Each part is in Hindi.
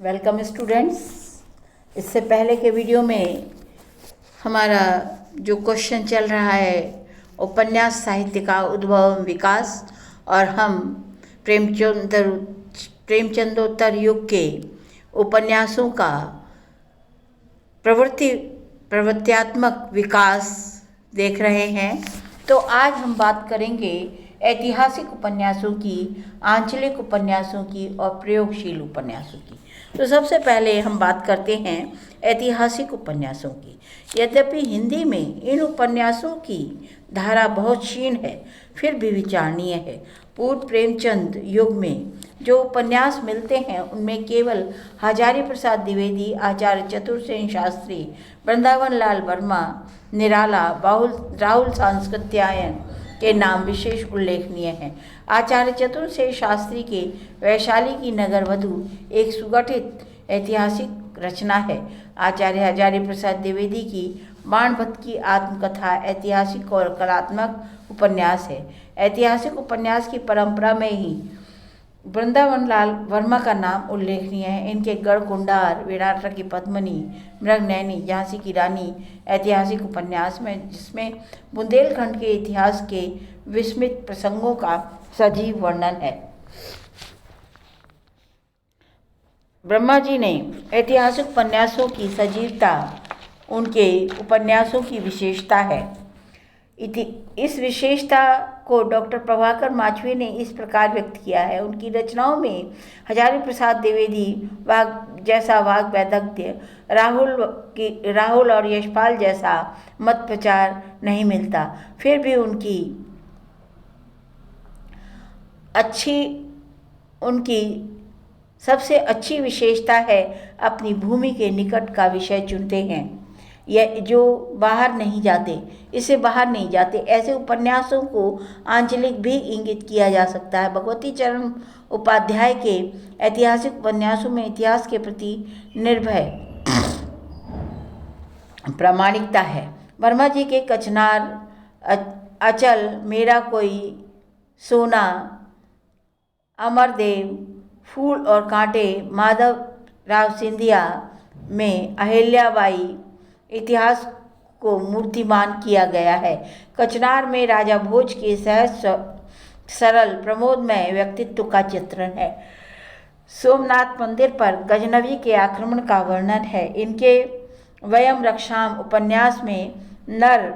Welcome students. इससे पहले के वीडियो में हमारा जो क्वेश्चन चल रहा है उपन्यास साहित्य का उद्भव एवं विकास, और हम प्रेमचंदोत्तर युग के उपन्यासों का प्रवृत्त्यात्मक विकास देख रहे हैं। तो आज हम बात करेंगे ऐतिहासिक उपन्यासों की, आंचलिक उपन्यासों की और प्रयोगशील उपन्यासों की। तो सबसे पहले हम बात करते हैं ऐतिहासिक उपन्यासों की। यद्यपि हिंदी में इन उपन्यासों की धारा बहुत क्षीण है, फिर भी विचारणीय है। पूर्व प्रेमचंद युग में जो उपन्यास मिलते हैं उनमें केवल हजारी प्रसाद द्विवेदी, आचार्य चतुरसेन शास्त्री, वृंदावन लाल वर्मा, निराला, राहुल सांस्कृत्यायन के नाम विशेष उल्लेखनीय हैं। आचार्य चतुरसेन शास्त्री के वैशाली की नगरवधु एक सुगठित ऐतिहासिक रचना है। आचार्य हजारी प्रसाद द्विवेदी की बाणभट्ट की आत्मकथा ऐतिहासिक और कलात्मक उपन्यास है। ऐतिहासिक उपन्यास की परंपरा में ही वृंदावन लाल वर्मा का नाम उल्लेखनीय है। इनके गढ़कुंडार, विराट की पद्मिनी, मृगनयनी, झांसी की रानी ऐतिहासिक उपन्यास में जिसमें बुंदेलखंड के इतिहास के विस्मित प्रसंगों का सजीव वर्णन है। ब्रह्मा जी ने ऐतिहासिक उपन्यासों की सजीवता उनके उपन्यासों की विशेषता है। इस विशेषता को डॉक्टर प्रभाकर माचवी ने इस प्रकार व्यक्त किया है। उनकी रचनाओं में हजारी प्रसाद द्विवेदी जैसा वाग वैदग्ध्य, राहुल और यशपाल जैसा मत प्रचार नहीं मिलता। फिर भी उनकी सबसे अच्छी विशेषता है अपनी भूमि के निकट का विषय चुनते हैं, यह जो बाहर नहीं जाते। ऐसे उपन्यासों को आंचलिक भी इंगित किया जा सकता है। भगवती चरण उपाध्याय के ऐतिहासिक उपन्यासों में इतिहास के प्रति निर्भय प्रामाणिकता है। वर्मा जी के कचनार, अचल, मेरा कोई सोना, अमरदेव, फूल और कांटे, माधव राव सिंधिया में अहिल्याबाई इतिहास को मूर्तिमान किया गया है। कचनार में राजा भोज के सहज सरल प्रमोदमय व्यक्तित्व का चित्रण है। सोमनाथ मंदिर पर गजनवी के आक्रमण का वर्णन है। इनके वयम रक्षाम उपन्यास में नर,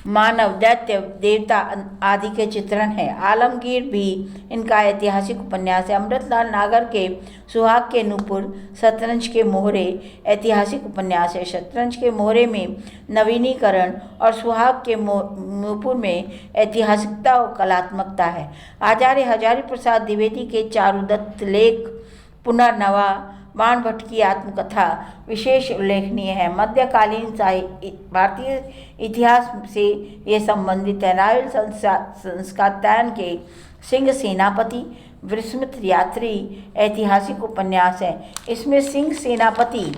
मानव, दैत्य, देवता आदि के चित्रण है। आलमगीर भी इनका ऐतिहासिक उपन्यास है। अमृतलाल नागर के सुहाग के नूपुर, शतरंज के मोहरे ऐतिहासिक उपन्यास है। शतरंज के मोहरे में नवीनीकरण और सुहाग के नूपुर में ऐतिहासिकता और कलात्मकता है। आचार्य हजारी प्रसाद द्विवेदी के चारुदत्त लेख, पुनर्नवा, बाणभट्ट की आत्मकथा विशेष उल्लेखनीय है। मध्यकालीन भारतीय इतिहास से ये संबंधित है। राहुल सांस्कृत्यायन के सिंह सेनापति, विस्मित यात्री ऐतिहासिक उपन्यास है। इसमें सिंह सेनापति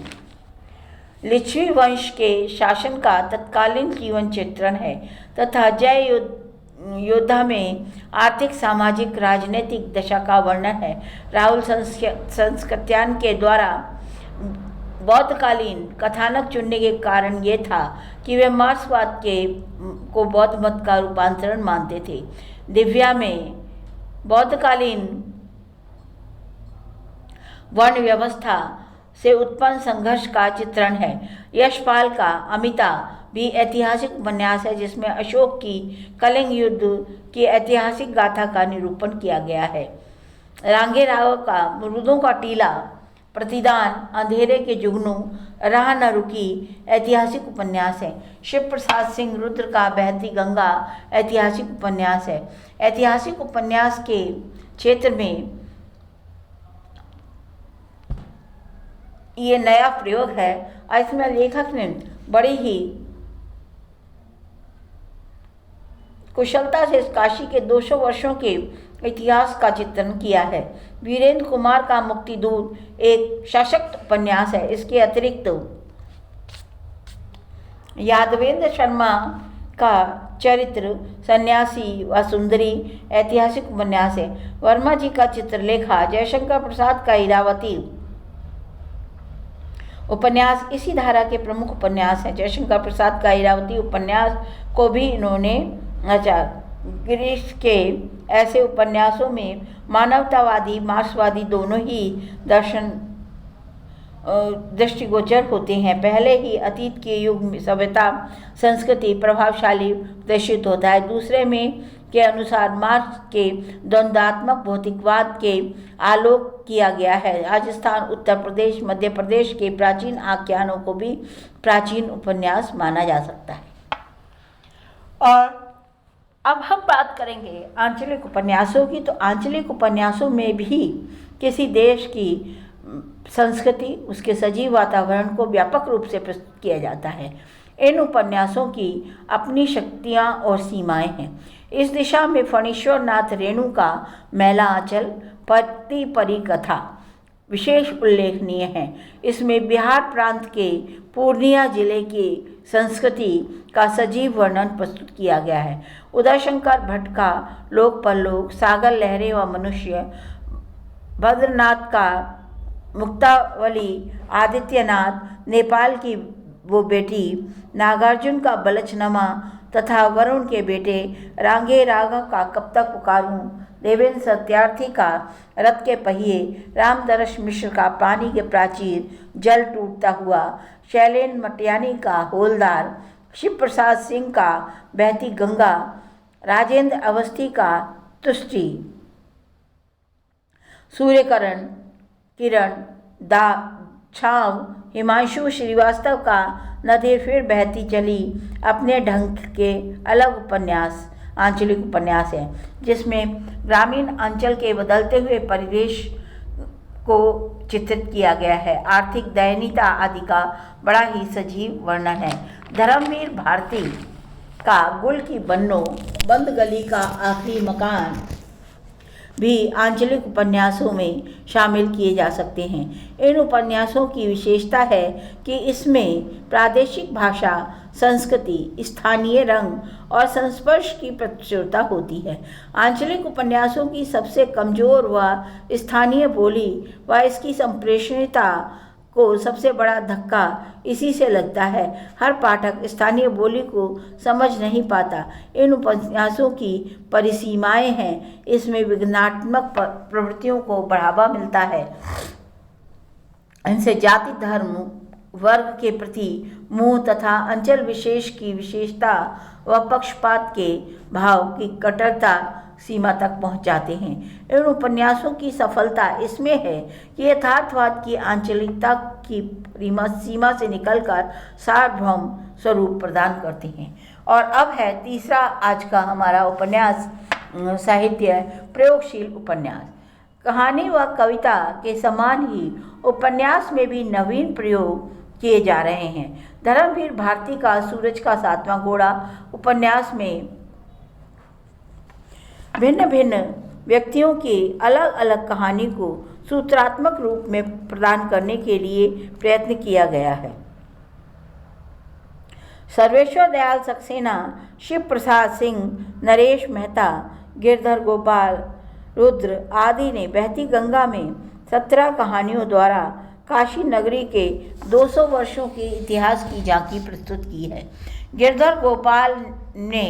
लिच्छवी वंश के शासन का तत्कालीन जीवन चित्रण है तथा जय योद्धा में आर्थिक, सामाजिक, राजनीतिक दशा का वर्णन है। राहुल सांस्कृत्यायन के द्वारा बौद्धकालीन कथानक चुनने के कारण ये था कि वे मार्क्सवाद को बौद्ध मत का रूपांतरण मानते थे। दिव्या में बौद्धकालीन वर्ण व्यवस्था से उत्पन्न संघर्ष का चित्रण है। यशपाल का अमिता भी ऐतिहासिक उपन्यास है जिसमें अशोक की कलिंग युद्ध की ऐतिहासिक गाथा का निरूपण किया गया है। रांगे राव का मुरुदों का टीला, प्रतिदान, अंधेरे के जुगनू, राह न रुकी ऐतिहासिक उपन्यास है। शिव प्रसाद सिंह रुद्र का बहती गंगा ऐतिहासिक उपन्यास है। ऐतिहासिक उपन्यास के क्षेत्र में ये नया प्रयोग है। इसमें लेखक ने बड़ी ही कुशलता से काशी के 200 वर्षों के इतिहास का चित्रण किया है। वीरेंद्र कुमार का मुक्तिदूत एक सशक्त उपन्यास है। इसके अतिरिक्त यादवेंद्र शर्मा का चरित्र, सन्यासी व सुंदरी ऐतिहासिक उपन्यास है। वर्मा जी का चित्रलेखा जयशंकर प्रसाद का इरावती उपन्यास इसी धारा के प्रमुख उपन्यास हैं। जयशंकर प्रसाद का इरावती उपन्यास को भी इन्होंने गिरीश के ऐसे उपन्यासों में मानवतावादी, मार्क्सवादी दोनों ही दर्शन दृष्टिगोचर होते हैं। पहले ही अतीत के युग में सभ्यता संस्कृति प्रभावशाली प्रदर्शित होता है। दूसरे में के अनुसार मार्क्स के द्वंद्वात्मक भौतिकवाद के आलोक किया गया है। राजस्थान, उत्तर प्रदेश, मध्य प्रदेश के प्राचीन आख्यानों को भी प्राचीन उपन्यास माना जा सकता है। और अब हम बात करेंगे आंचलिक उपन्यासों की। तो आंचलिक उपन्यासों में भी किसी देश की संस्कृति, उसके सजीव वातावरण को व्यापक रूप से प्रस्तुत किया जाता है। इन उपन्यासों की अपनी शक्तियाँ और सीमाएं हैं। इस दिशा में फणीश्वर नाथ रेणु का मैला आंचल, पति परी कथा विशेष उल्लेखनीय है। इसमें बिहार प्रांत के पूर्णिया जिले की संस्कृति का सजीव वर्णन प्रस्तुत किया गया है। उदयशंकर भट्ट का लोक परलोक, सागर लहरे व मनुष्य, भद्रनाथ का मुक्तावली, आदित्यनाथ, नेपाल की वो बेटी, नागार्जुन का बलचनमा तथा वरुण के बेटे, रांगे रागा का कब तक पुकारूं, देवेंद्र सत्यार्थी का रथ के पहिए, रामदरस मिश्र का पानी के प्राचीर, जल टूटता हुआ, शैलेन मटियानी का हौलदार, शिव प्रसाद सिंह का बहती गंगा, राजेंद्र अवस्थी का तुष्टि, सूर्यकरण किरण दा छाव, हिमांशु श्रीवास्तव का नदी फिर बहती चली अपने ढंग के अलग उपन्यास आंचलिक उपन्यास है, जिसमें ग्रामीण अंचल के बदलते हुए परिवेश को चित्रित किया गया है। आर्थिक दयनीयता आदि का बड़ा ही सजीव वर्णन है। धर्मवीर भारती का गुल की बन्नो, बंद गली का आखिरी मकान भी आंचलिक उपन्यासों में शामिल किए जा सकते हैं। इन उपन्यासों की विशेषता है कि इसमें प्रादेशिक भाषा, संस्कृति, स्थानीय रंग और संस्पर्श की प्रचुरता होती है। आंचलिक उपन्यासों की सबसे कमजोर व स्थानीय बोली व इसकी संप्रेषणीयता को सबसे बड़ा धक्का इसी से लगता है। हर पाठक स्थानीय बोली को समझ नहीं पाता। इन उपन्यासों की परिसीमाएं हैं। इसमें विज्ञानात्मक प्रवृत्तियों को बढ़ावा मिलता है। इनसे जाति, धर्म, वर्ग के प्रति मोह तथा अंचल विशेष की विशेषता व पक्षपात के भाव की कट्टरता सीमा तक पहुंच जाते हैं। इन उपन्यासों की सफलता इसमें है कि यथार्थवाद की आंचलिकता की सीमा से निकलकर सार्वभौम स्वरूप प्रदान करते हैं। और अब है तीसरा आज का हमारा उपन्यास साहित्य प्रयोगशील उपन्यास। कहानी व कविता के समान ही उपन्यास में भी नवीन प्रयोग किए जा रहे हैं। धर्मवीर भारती का सूरज का सातवां घोड़ा उपन्यास में भिन्न भिन्न व्यक्तियों की अलग अलग कहानी को सूत्रात्मक रूप में प्रदान करने के लिए प्रयत्न किया गया है। सर्वेश्वर दयाल सक्सेना, शिव प्रसाद सिंह, नरेश मेहता, गिरधर गोपाल, रुद्र आदि ने बहती गंगा में 17 कहानियों द्वारा काशी नगरी के 200 वर्षों के इतिहास की झांकी प्रस्तुत की है। गिरधर गोपाल ने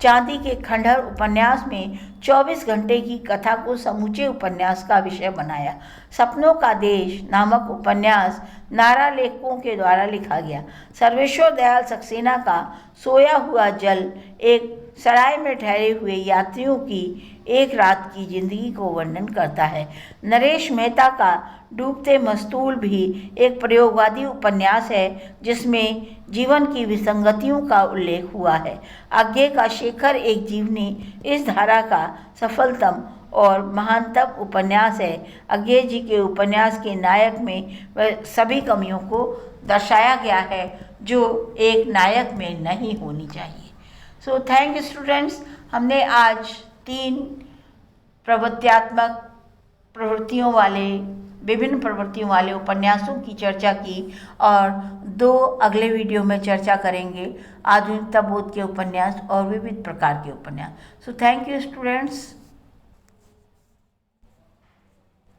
चांदी के खंडहर उपन्यास में 24 घंटे की कथा को समूचे उपन्यास का विषय बनाया। सपनों का देश नामक उपन्यास नारा लेखकों के द्वारा लिखा गया। सर्वेश्वर दयाल सक्सेना का सोया हुआ जल एक सराय में ठहरे हुए यात्रियों की एक रात की जिंदगी को वर्णन करता है। नरेश मेहता का डूबते मस्तूल भी एक प्रयोगवादी उपन्यास है, जिसमें जीवन की विसंगतियों का उल्लेख हुआ है। आज्ञे का शेखर एक जीवनी इस धारा का सफलतम और महानतम उपन्यास है। आज्ञे जी के उपन्यास के नायक में वह सभी कमियों को दर्शाया गया है जो एक नायक में नहीं होनी चाहिए। So thank you students. हमने आज 3 प्रवृत्तियात्मक प्रवृत्तियों वाले विभिन्न प्रवृत्तियों वाले उपन्यासों की चर्चा की और 2 अगले वीडियो में चर्चा करेंगे आधुनिकता बोध के उपन्यास और विविध प्रकार के उपन्यास। So thank you students.